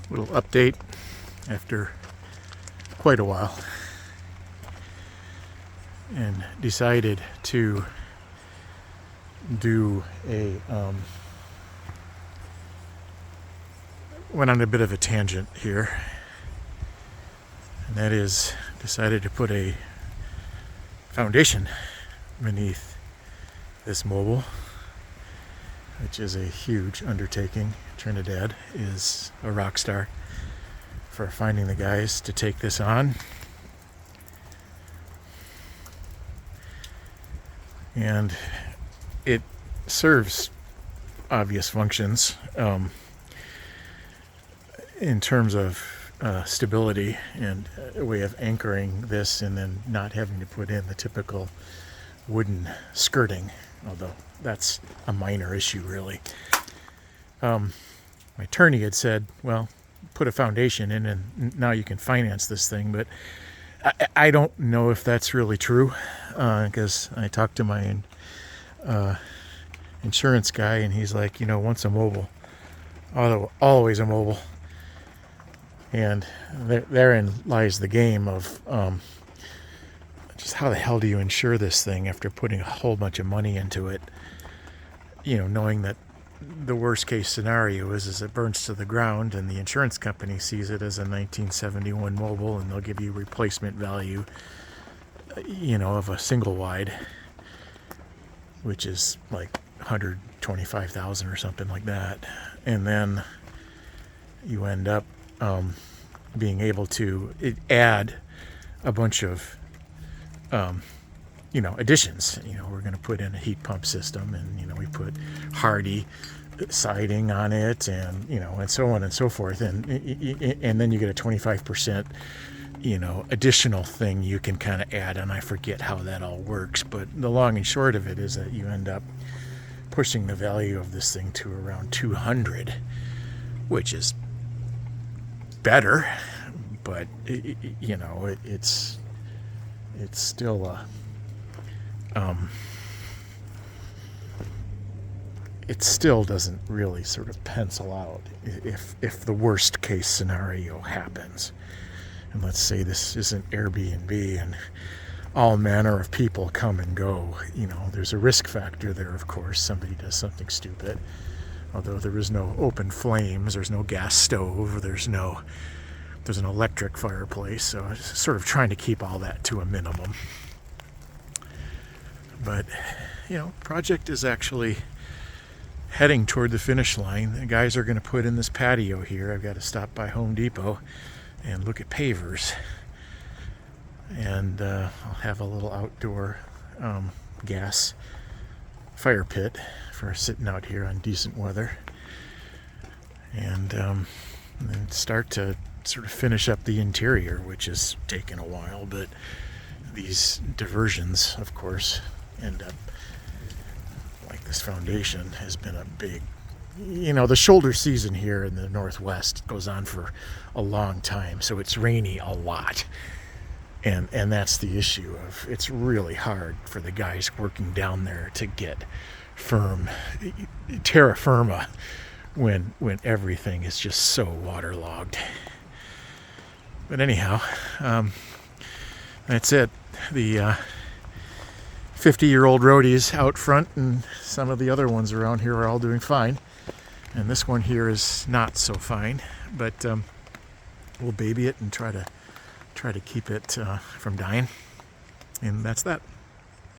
Little update after quite a while, and decided to do a went on a bit of a tangent here, and that is decided to put a foundation beneath this mobile, which is a huge undertaking. Trinidad is a rock star for finding the guys to take this on. And it serves obvious functions in terms of stability and a way of anchoring this, and then not having to put in the typical wooden skirting, although that's a minor issue really. My attorney had said, well, put a foundation in and now you can finance this thing, but I don't know if that's really true, because I talked to my insurance guy, and he's like, once a mobile, always a mobile. And therein lies the game of just how the hell do you insure this thing after putting a whole bunch of money into it, knowing that the worst case scenario is it burns to the ground and the insurance company sees it as a 1971 mobile, and they'll give you replacement value, of a single wide, which is like $125,000 or something like that. And then you end up being able to add a bunch of additions. We're going to put in a heat pump system, and we put Hardy siding on it, and and so on and so forth, and then you get a 25% additional thing you can kind of add, and I forget how that all works, but the long and short of it is that you end up pushing the value of this thing to around 200, which is better, but it's still it still doesn't really sort of pencil out if the worst case scenario happens. And let's say this isn't Airbnb and all manner of people come and go. There's a risk factor there, of course. Somebody does something stupid. Although there is no open flames, there's no gas stove, there's an electric fireplace, so I'm sort of trying to keep all that to a minimum. But, project is actually heading toward the finish line. The guys are going to put in this patio here. I've got to stop by Home Depot and look at pavers. And I'll have a little outdoor gas fire pit for sitting out here on decent weather. And then start to sort of finish up the interior, which has taken a while, but these diversions, of course, end up, like this foundation has been a big, the shoulder season here in the Northwest goes on for a long time, so it's rainy a lot, and that's the issue of it's really hard for the guys working down there to get firm terra firma when everything is just so waterlogged. But anyhow, that's it. The 50-year-old roadies out front and some of the other ones around here are all doing fine. And this one here is not so fine, but we'll baby it and try to keep it from dying. And that's that.